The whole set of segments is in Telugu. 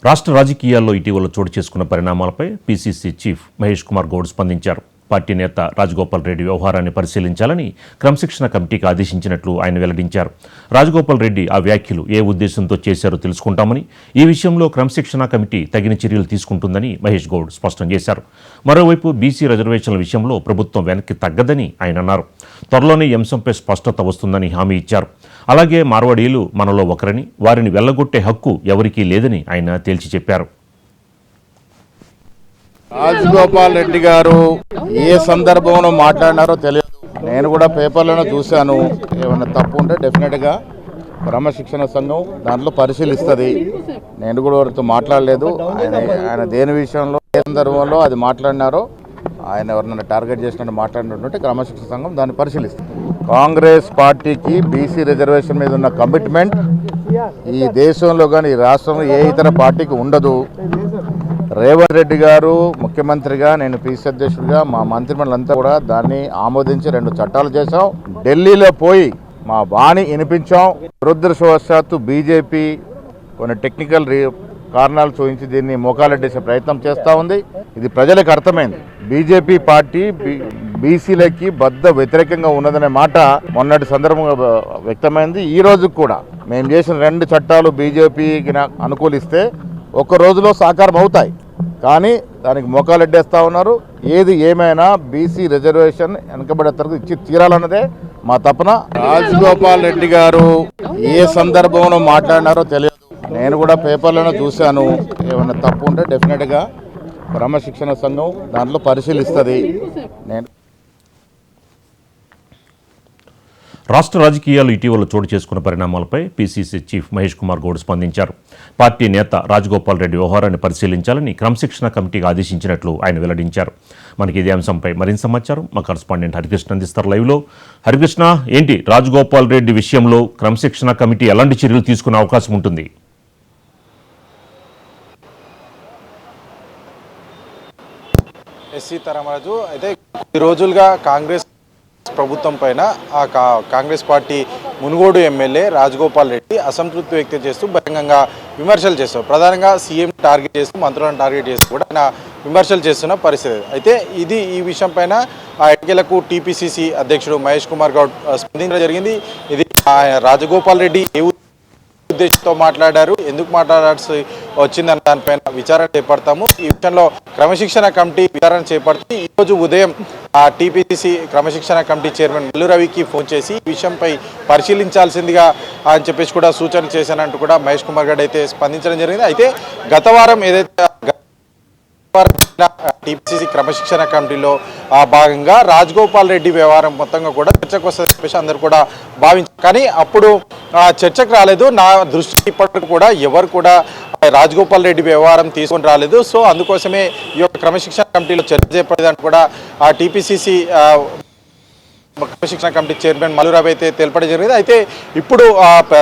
రాష్ట్ర రాజకీయాల్లో ఇటీవల చోటు చేసుకున్న పరిణామాలపై పీసీసీ చీఫ్ మహేష్ కుమార్ గౌడ్ స్పందించారు. పార్టీ నేత రాజగోపాల్ రెడ్డి వ్యవహారాన్ని పరిశీలించాలని క్రమశిక్షణ కమిటీకి ఆదేశించినట్లు ఆయన వెల్లడించారు. రాజగోపాల్ రెడ్డి ఆ వ్యాఖ్యలు ఏ ఉద్దేశంతో చేశారో తెలుసుకుంటామని, ఈ విషయంలో క్రమశిక్షణ కమిటీ తగిన చర్యలు తీసుకుంటుందని మహేష్ గౌడ్ స్పష్టం చేశారు. మరోవైపు బీసీ రిజర్వేషన్ల విషయంలో ప్రభుత్వం వెనక్కి తగ్గదని ఆయన అన్నారు. త్వరలోనే ఈ అంశంపై స్పష్టత వస్తుందని హామీ ఇచ్చారు. అలాగే మార్వాడీలు మనలో ఒకరని, వారిని వెళ్లగొట్టే హక్కు ఎవరికీ లేదని ఆయన తేల్చి చెప్పారు. రాజగోపాల్ రెడ్డి గారు ఏ సందర్భంలో మాట్లాడినారో తెలియదు. నేను కూడా పేపర్లను చూశాను. ఏమైనా తప్పు ఉంటే డెఫినెట్గా క్రమశిక్షణ సంఘం దాంట్లో పరిశీలిస్తుంది. నేను కూడా వారితో మాట్లాడలేదు. ఆయన దేని విషయంలో ఏ సందర్భంలో అది మాట్లాడినారో, ఆయన ఎవరినైనా టార్గెట్ చేసినట్టు మాట్లాడినటువంటి క్రమశిక్షణ సంఘం దాన్ని పరిశీలిస్తుంది. కాంగ్రెస్ పార్టీకి బీసీ రిజర్వేషన్ మీద ఉన్న కమిట్మెంట్ ఈ దేశంలో కానీ ఈ రాష్ట్రంలో ఏ ఇతర పార్టీకి ఉండదు. రేవంత్ రెడ్డి గారు ముఖ్యమంత్రిగా, నేను పీసీ అధ్యక్షుడిగా, మా మంత్రిమండలంతా కూడా దాన్ని ఆమోదించి 2 చట్టాలు చేశాం. ఢిల్లీలో పోయి మా వాణి వినిపించాం. దురదృష్టవశాత్తు బీజేపీ కొన్ని టెక్నికల్ కారణాలు చూపించి దీన్ని మోకాలెట్టేసే ప్రయత్నం చేస్తూ ఉంది. ఇది ప్రజలకు అర్థమైంది. బీజేపీ పార్టీ బీసీలకి బద్ద వ్యతిరేకంగా ఉన్నదనే మాట మొన్నటి సందర్భంగా వ్యక్తమైంది. ఈ రోజు కూడా మేము చేసిన 2 చట్టాలు బీజేపీకి అనుకూలిస్తే ఒక్క రోజులో సాకారం అవుతాయి, కానీ దానికి మోకాలెడ్డేస్తూ ఉన్నారు. ఏది ఏమైనా బీసీ రిజర్వేషన్ వెనకబడే తరగతి ఇచ్చి తీరాలన్నదే మా తపన. రాజగోపాల్ రెడ్డి గారు ఏ సందర్భంలో మాట్లాడినారో తెలియదు. నేను కూడా పేపర్లను చూశాను. ఏమైనా తప్పు ఉంటే డెఫినెట్గా క్రమశిక్షణ సంఘం దాంట్లో పరిశీలిస్తుంది. నేను రాష్ట్ర రాజకీయాలు ఇటీవల చోటు చేసుకున్న పరిణామాలపై పీసీసీ చీఫ్ మహేష్ కుమార్ గౌడ్ స్పందించారు. పార్టీ నేత రాజగోపాల్ రెడ్డి వ్యవహారాన్ని పరిశీలించాలని క్రమశిక్షణ కమిటీకి ఆదేశించినట్లు ఆయన వెల్లడించారు. మనకి ఇదే అంశంపై మరింత సమాచారం మా కరెస్పాండెంట్ హరికృష్ణ అందిస్తారు లైవ్లో. హరికృష్ణ, ఏంటి రాజగోపాల్ రెడ్డి విషయంలో క్రమశిక్షణ కమిటీ ఎలాంటి చర్యలు తీసుకునే అవకాశం ఉంటుంది? ఎస్సీ తరమరాజు అయితే కొద్ది రోజులుగా కాంగ్రెస్ ప్రభుత్వం పైన కాంగ్రెస్ పార్టీ మునుగోడు ఎమ్మెల్యే రాజగోపాల్ రెడ్డి అసంతృప్తి వ్యక్తం చేస్తూ బహిరంగంగా విమర్శలు చేస్తారు. ప్రధానంగా సీఎం టార్గెట్ చేస్తూ, మంత్రులను టార్గెట్ చేస్తూ కూడా ఆయన విమర్శలు చేస్తున్న పరిస్థితి. అయితే ఈ విషయం పైన ఆ ఎన్నికలకు టీపీసీసీ అధ్యక్షుడు మహేష్ కుమార్ గౌడ్ స్పందించడం జరిగింది. ఇది రాజగోపాల్ రెడ్డి ఏ ఉద్దేశంతో మాట్లాడారు, ఎందుకు మాట్లాడాల్సి వచ్చిందన్న దానిపైన విచారణ చేపడతాము. ఈ విషయంలో క్రమశిక్షణ కమిటీ విచారణ చేపడుతూ ఈరోజు ఉదయం టీపీసీసీ క్రమశిక్షణ కమిటీ చైర్మన్ మల్లు రవికి ఫోన్ చేసి ఈ విషయంపై పరిశీలించాల్సిందిగా అని చెప్పేసి కూడా సూచన చేశానంటూ కూడా మహేష్ కుమార్ గౌడ్ అయితే స్పందించడం జరిగింది. అయితే గత వారం ఏదైతే టీపీసీసీ క్రమశిక్షణ కమిటీలో భాగంగా రాజగోపాల్ రెడ్డి వ్యవహారం మొత్తంగా కూడా చర్చకు వస్తుందని చెప్పేసి అందరూ కూడా భావించారు. కానీ అప్పుడు చర్చకు రాలేదు. నా దృష్టికి ఇప్పటికి కూడా ఎవరు కూడా రాజగోపాల్ రెడ్డి వ్యవహారం తీసుకొని రాలేదు. సో అందుకోసమే ఈ యొక్క క్రమశిక్షణ కమిటీలో చర్చ చేపడేదంటూ కూడా టీపీసీసీ క్రమశిక్షణ కమిటీ చైర్మన్ మల్లు రవి అయితే తెలపడం జరిగింది. అయితే ఇప్పుడు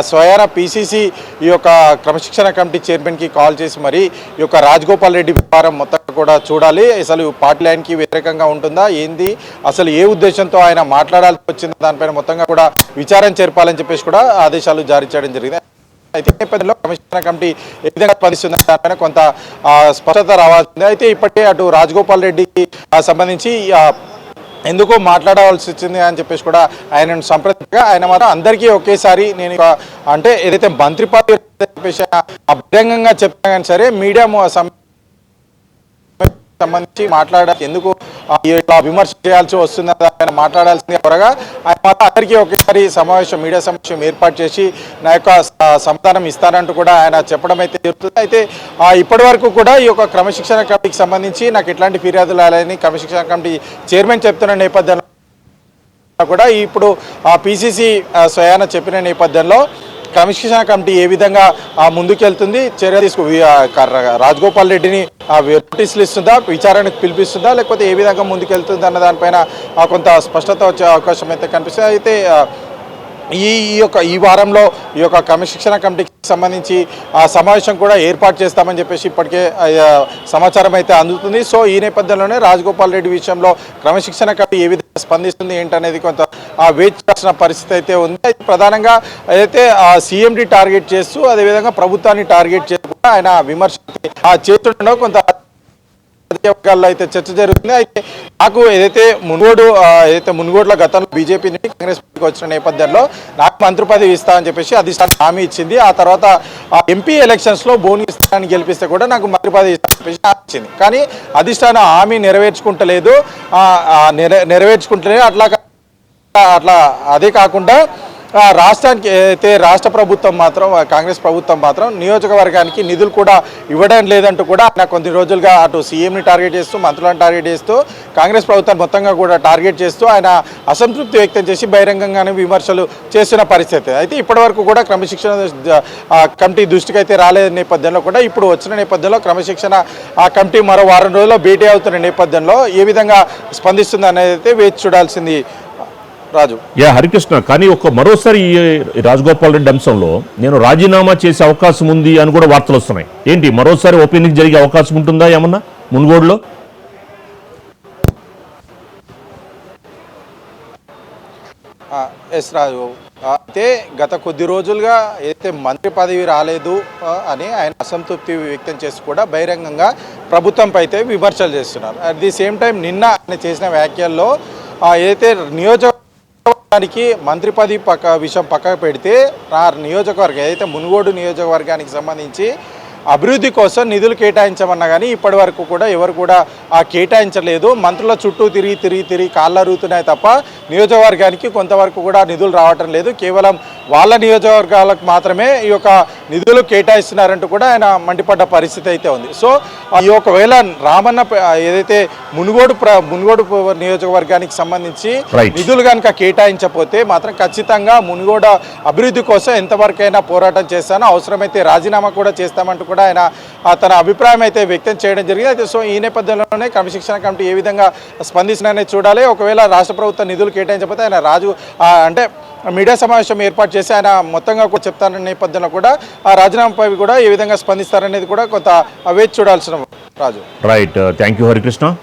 స్వయాన పీసీసీ ఈ యొక్క క్రమశిక్షణ కమిటీ చైర్మన్కి కాల్ చేసి మరి ఈ యొక్క రాజగోపాల్ రెడ్డి వ్యవహారం మొత్తం కూడా చూడాలి, అసలు పార్టీ లైన్కి వ్యతిరేకంగా ఉంటుందా ఏంది, అసలు ఏ ఉద్దేశంతో ఆయన మాట్లాడాల్సి వచ్చిందో దానిపైన మొత్తంగా కూడా విచారణ చేర్పాలని చెప్పేసి కూడా ఆదేశాలు జారీ చేయడం జరిగింది. అయితే నేపథ్యంలో కమిషనర్ కమిటీ ఏ విధంగా స్పందిస్తుంది దానిపైన కొంత స్పష్టత రావాల్సింది. అయితే ఇప్పటికే అటు రాజగోపాల్ రెడ్డికి సంబంధించి ఎందుకో మాట్లాడవలసి వచ్చింది అని చెప్పేసి కూడా ఆయనను సంప్రదించగా ఆయన మాత్రం అందరికీ ఒకేసారి నేను అంటే ఏదైతే మంత్రి పదవి చెప్పేసి అభ్యంగంగా చెప్పినా కానీ సరే మీడియా సంబంధించి మాట్లాడాలి, ఎందుకు ఇలా విమర్శ చేయాల్సి వస్తుంది ఆయన మాట్లాడాల్సింది త్వరగా ఆయన మాత్రం అందరికీ ఒకేసారి మీడియా సమావేశం ఏర్పాటు చేసి నా యొక్క సమాధానం ఇస్తానంటూ కూడా ఆయన చెప్పడం అయితే జరుగుతుంది. అయితే ఇప్పటి వరకు కూడా ఈ యొక్క క్రమశిక్షణ కమిటీకి సంబంధించి నాకు ఎట్లాంటి ఫిర్యాదులు రాలని క్రమశిక్షణ కమిటీ చైర్మన్ చెప్తున్న నేపథ్యంలో కూడా ఇప్పుడు పీసీసీ స్వయాన చెప్పిన నేపథ్యంలో క్రమశిక్షణ కమిటీ ఏ విధంగా ముందుకెళ్తుంది, చర్య రాజగోపాల్ రెడ్డిని నోటీసులు ఇస్తుందా, విచారణకు పిలిపిస్తుందా, లేకపోతే ఏ విధంగా ముందుకెళ్తుంది అన్న దానిపైన కొంత స్పష్టత వచ్చే అవకాశం అయితే కనిపిస్తుంది. అయితే ఈ వారంలో ఈ యొక్క క్రమశిక్షణ కమిటీకి సంబంధించి ఆ సమావేశం కూడా ఏర్పాటు చేస్తామని చెప్పేసి ఇప్పటికే సమాచారం అయితే అందుతుంది. సో ఈ నేపథ్యంలోనే రాజగోపాల్ రెడ్డి విషయంలో క్రమశిక్షణ కమిటీ ఏ విధంగా స్పందిస్తుంది ఏంటనేది కొంత వేచి చూడాల్సిన పరిస్థితి అయితే ఉంది. అయితే ప్రధానంగా అయితే సీఎండి టార్గెట్ చేస్తూ అదేవిధంగా ప్రభుత్వాన్ని టార్గెట్ చేస్తూ కూడా ఆయన విమర్శ చేస్తుండడం కొంత వర్గాల్లో అయితే చర్చ జరుగుతుంది. అయితే నాకు ఏదైతే మునుగోడులో గతంలో బీజేపీ నుండి కాంగ్రెస్ పార్టీకి వచ్చిన నేపథ్యంలో నాకు మంత్రి పదవి ఇస్తామని చెప్పేసి అధిష్టానం హామీ ఇచ్చింది. ఆ తర్వాత ఎంపీ ఎలక్షన్స్లో భువనగిరి స్థానాన్ని గెలిపిస్తే కూడా నాకు మంత్రి పదవి ఇస్తామని చెప్పేసి హామీ ఇచ్చింది. కానీ అధిష్టానం హామీ నెరవేర్చుకుంటలేదు. అట్లా అదే కాకుండా రాష్ట్రానికి అయితే రాష్ట్ర ప్రభుత్వం మాత్రం కాంగ్రెస్ ప్రభుత్వం మాత్రం నియోజకవర్గానికి నిధులు కూడా ఇవ్వడం లేదంటూ కూడా ఆయన కొన్ని రోజులుగా అటు సీఎంని టార్గెట్ చేస్తూ మంత్రులను టార్గెట్ చేస్తూ కాంగ్రెస్ ప్రభుత్వాన్ని మొత్తంగా కూడా టార్గెట్ చేస్తూ ఆయన అసంతృప్తి వ్యక్తం చేసి బహిరంగంగానే విమర్శలు చేస్తున్న పరిస్థితి. అయితే ఇప్పటివరకు కూడా క్రమశిక్షణ కమిటీ దృష్టికి అయితే రాలేని నేపథ్యంలో కూడా ఇప్పుడు వచ్చిన నేపథ్యంలో క్రమశిక్షణ కమిటీ మరో వారం రోజుల్లో భేటీ అవుతున్న నేపథ్యంలో ఏ విధంగా స్పందిస్తుంది అనేది అయితే వేచి చూడాల్సింది రాజు. హరికృష్ణ, కానీ మరోసారి ఈ రాజగోపాల్ రెడ్డి అంశంలో నేను రాజీనామా చేసే అవకాశం ఉంది అని కూడా వార్తలు వస్తున్నాయి. ఏంటి మరోసారి ఓపెనింగ్ జరిగే అవకాశం ఉంటుందా ఏమన్నా మునుగోడులో? ఎస్ రాజు, అయితే గత కొద్ది రోజులుగా అయితే మంత్రి పదవి రాలేదు అని ఆయన అసంతృప్తి వ్యక్తం చేసి కూడా బహిరంగంగా ప్రభుత్వంపై అయితే విమర్శలు చేస్తున్నారు. అట్ ది సేమ్ టైం నిన్న ఆయన చేసిన వ్యాఖ్యల్లో ఏదైతే నియోజకవర్గానికి మంత్రి పదవి విషయం పక్కకు పెడితే ఆ నియోజకవర్గం ఏదైతే మునుగోడు నియోజకవర్గానికి సంబంధించి అభివృద్ధి కోసం నిధులు కేటాయించమన్నా కానీ ఇప్పటి వరకు కూడా ఎవరు కూడా కేటాయించలేదు. మంత్రుల చుట్టూ తిరిగి కాళ్ళు అరుగుతున్నాయి తప్ప నియోజకవర్గానికి కొంతవరకు కూడా నిధులు రావటం లేదు. కేవలం వాళ్ళ నియోజకవర్గాలకు మాత్రమే ఈ యొక్క నిధులు కేటాయిస్తున్నారంటూ కూడా ఆయన మండిపడ్డ పరిస్థితి అయితే ఉంది. సో ఈ ఒకవేళ రామన్న ఏదైతే మునుగోడు నియోజకవర్గానికి సంబంధించి నిధులు కనుక కేటాయించకపోతే మాత్రం ఖచ్చితంగా మునుగోడు అభివృద్ధి కోసం ఎంతవరకైనా పోరాటం చేస్తానో అవసరమైతే రాజీనామా కూడా చేస్తామంటూ కూడా ఆయన తన అభిప్రాయం అయితే వ్యక్తం చేయడం జరిగింది. అయితే సో ఈ నేపథ్యంలోనే క్రమశిక్షణ కమిటీ ఏ విధంగా స్పందిస్తున్నారనేది చూడాలి. ఒకవేళ రాష్ట్ర ప్రభుత్వం నిధులు కేటాయించకపోతే ఆయన అంటే మీడియా సమావేశం ఏర్పాటు చేసి ఆయన మొత్తంగా కూడా చెప్తారనే నేపథ్యంలో కూడా ఆ రాజీనామాపై కూడా ఏ విధంగా స్పందిస్తారనేది కూడా కొంత వేచి చూడాల్సిన Raju. Right, thank you Harikrishna.